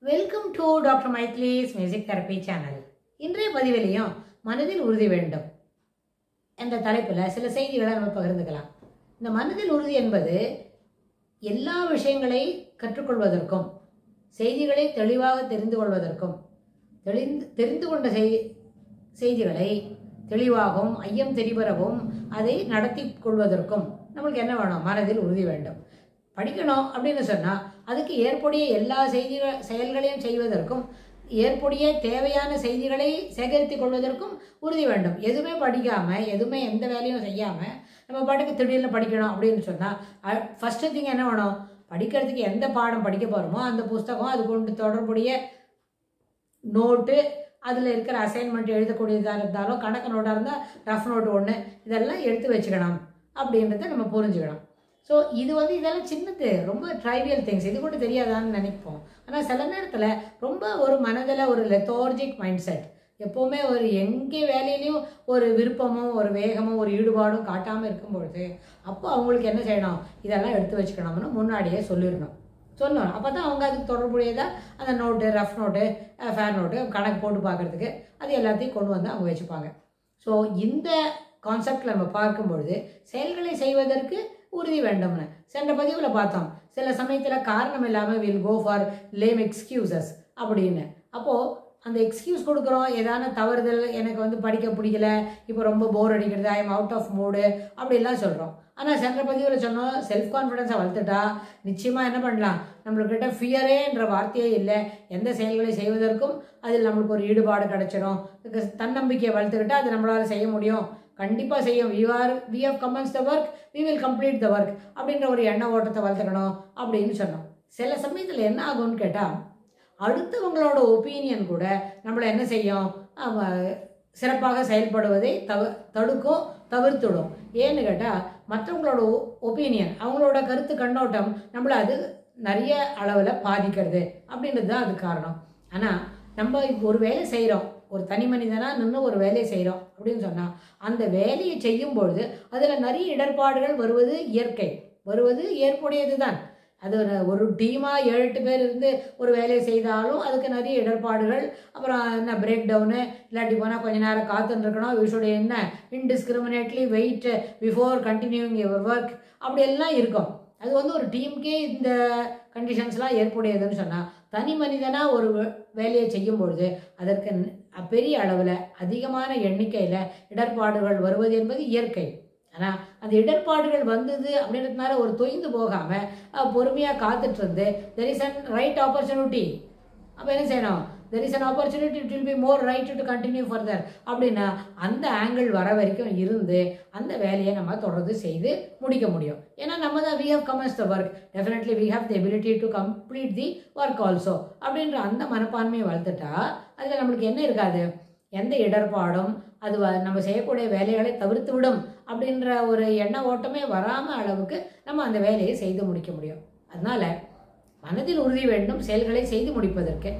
Welcome to doctor மைத்லிஸ் music therapy channel. இன்றைய பதிவிலையும் மனதில் உறுதி வேண்டும் என்ற தலைப்பில் சில செய்திகளை நம்ம பகிர்ந்துக்கலாம். இந்த மனதில் உறுதி என்பது எல்லா விஷயங்களை கற்றுக்கொள்வதற்கும் செய்திகளை தெளிவாக தெரிந்து கொள்வதற்கும் தெரிந்து கொண்ட செய்திகளை தெளிவாகவும் ஐயம் தெரிவரவும் அதை நடத்தி கொள்வதற்கும் நம்மளுக்கு என்ன வேணும்? மனதில் உறுதி வேண்டும். படிக்கணும் அப்படின்னு சொன்னால் அதுக்கு ஏற்புடைய எல்லா செயல்களையும் செய்வதற்கும் ஏற்புடைய தேவையான செய்திகளை சேகரித்து கொள்வதற்கும் உறுதி வேண்டும். எதுவுமே படிக்காமல் எதுவுமே எந்த வேலையும் செய்யாமல் நம்ம பாட்டுக்கு திடீர்னு படிக்கணும் அப்படின்னு சொன்னால் ஃபஸ்ட்டு திங் என்ன வேணும்? படிக்கிறதுக்கு எந்த பாடம் படிக்க போகிறோமோ அந்த புஸ்தகம், அது கொண்டு தொடர்புடைய நோட்டு, அதில் இருக்கிற அசைன்மெண்ட் எழுதக்கூடியதாக இருந்தாலும் கணக்கு நோட்டாக இருந்தால் ரஃப் நோட்டு ஒன்று, இதெல்லாம் எடுத்து வச்சுக்கணும் அப்படின்றத நம்ம புரிஞ்சுக்கணும். ஸோ இதெல்லாம் சின்னது, ரொம்ப ட்ரைவியல் திங்ஸ், இது கூட தெரியாதான்னு நினைப்போம். ஆனால் சில நேரத்தில் ரொம்ப ஒரு மனதில் ஒரு லெத்தார்ஜிக் மைண்ட் செட், எப்போவுமே ஒரு எங்கே வேலையிலையும் ஒரு விருப்பமும் ஒரு வேகமும் ஒரு ஈடுபாடும் காட்டாமல் இருக்கும்பொழுது அப்போ அவங்களுக்கு என்ன செய்யணும்? இதெல்லாம் எடுத்து வச்சுக்கணும்னு முன்னாடியே சொல்லணும். அப்போ தான் அவங்க அதுக்கு தொடர்புடையதாக அந்த note, rough note, fair note, கணக்கு போட்டு பார்க்குறதுக்கு அது எல்லாத்தையும் கொண்டு வந்து அவங்க வச்சுப்பாங்க. ஸோ இந்த கான்செப்டில் நம்ம பார்க்கும்பொழுது செயல்களை செய்வதற்கு உறுதி வேண்டும்னு சென்ற பதிவில் பார்த்தோம். சில சமயத்தில் காரணம் இல்லாமல் வில் கோ ஃபார் லேம் எக்ஸ்கியூசஸ் அப்படின்னு. அப்போது அந்த எக்ஸ்கியூஸ் கொடுக்குறோம், ஏதான தவறுதல், எனக்கு படிக்க பிடிக்கல, இப்போ ரொம்ப போர் அடிக்கிறது, ஐ எம் அவுட் ஆஃப் மூடு அப்படிலாம் சொல்கிறோம். ஆனால் சென்ற பதிவில் சொன்னோம், செல்ஃப் கான்ஃபிடென்ஸை வளர்த்துட்டா நிச்சயமாக என்ன பண்ணலாம்? நம்மள்கிட்ட ஃபியரேன்ற வார்த்தையே இல்லை. எந்த செயல்களை செய்வதற்கும் அதில் நம்மளுக்கு ஒரு ஈடுபாடு கிடைச்சிடும். தன்னம்பிக்கையை வளர்த்துக்கிட்டால் அது நம்மளால் செய்ய முடியும், கண்டிப்பாக செய்யும். we have commenced the work, we will complete the work அப்படின்ற ஒரு எண்ண ஓட்டத்தை வளர்த்துக்கணும் அப்படின்னு சொன்னோம். சில சமயத்தில் என்ன ஆகும்னு கேட்டால் அடுத்தவங்களோட ஒப்பீனியன் கூட நம்மளை என்ன செய்யும்? சிறப்பாக செயல்படுவதை தவிர்த்துடும். ஏன்னு கேட்டால் மற்றவங்களோட ஒப்பீனியன், அவங்களோட கருத்து கண்ணோட்டம் நம்மளை அது நிறைய அளவில் பாதிக்கிறது அப்படின்றது தான் அது காரணம். ஆனால் நம்ம ஒரு வேலை செய்கிறோம், ஒரு தனி மனிதனாக நின்று ஒரு வேலையை செய்கிறோம் அப்படின்னு சொன்னால் அந்த வேலையை செய்யும்பொழுது அதில் நிறைய இடர்பாடுகள் வருவது இயற்கை, வருவது ஏற்புடையது தான். அது ஒரு டீமாக 7-8 பேர் இருந்து ஒரு வேலையை செய்தாலும் அதுக்கு நிறைய இடர்பாடுகள், அப்புறம் என்ன பிரேக் டவுனு, இல்லாட்டி போனால் கொஞ்சம் நேரம் காத்துருக்கணும், யூஷுவலி என்ன indiscriminately wait before continuing your work, அப்படியெல்லாம் இருக்கும். அது ஒரு டீமுக்கே இந்த கண்டிஷன்ஸ்லாம் ஏற்புடையதுன்னு சொன்னால் தனி மனிதனாக ஒரு வேலையை செய்யும்பொழுது அதற்கு பெரிய அளவில் அதிகமான எண்ணிக்கையில் இடர்பாடுகள் வருவது என்பது இயற்கை. ஆனால் அந்த இடர்பாடுகள் வந்தது அப்படின்றதுனால ஒரு தொய்ந்து போகாமல் பொறுமையாக காத்துட்டு இருந்து there is an right opportunity, அப்போ என்ன செய்யணும்? there is an opportunity, it will be more right to continue further அப்படின்னா அந்த ஆங்கிள் வர வரைக்கும் இருந்து அந்த வேலையை நம்ம தொடர்ந்து செய்து முடிக்க முடியும். ஏன்னா நம்ம தான் we have commenced the work, definitely we have the ability to complete the work also அப்படின்ற அந்த மனப்பான்மையை வளர்த்துட்டா அதில் நம்மளுக்கு என்ன இருக்காது? எந்த இடர்பாடும் அது நம்ம செய்யக்கூடிய வேலைகளை தவிர்த்து விடும் அப்படின்ற ஒரு எண்ண ஓட்டமே வராமல் அளவுக்கு நம்ம அந்த வேலையை செய்து முடிக்க முடியும். அதனால் மனதில் உறுதி வேண்டும் செயல்களை செய்து முடிப்பதற்கு.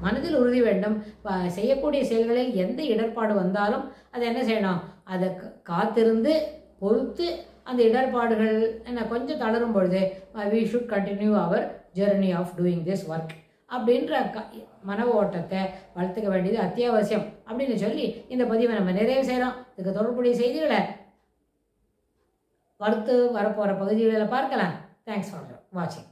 மனதில் உறுதி வேண்டும். செய்யக்கூடிய செயல்களில் எந்த இடர்பாடு வந்தாலும் அதை என்ன செய்யணும்? அதை காத்திருந்து பொறுத்து அந்த இடர்பாடுகள் என்ன கொஞ்சம் தளரும் பொழுது we should continue our journey of doing this work அப்படின்ற மன ஓட்டத்தை வளர்த்துக்க வேண்டியது அத்தியாவசியம் அப்படின்னு சொல்லி இந்த பதிவை நம்ம நிறைவு செய்கிறோம். இதுக்கு தொடர்புடைய செய்திகளை வரப்போகிற பகுதிகளில் பார்க்கலாம். தேங்க்ஸ் ஃபார் வாட்சிங்.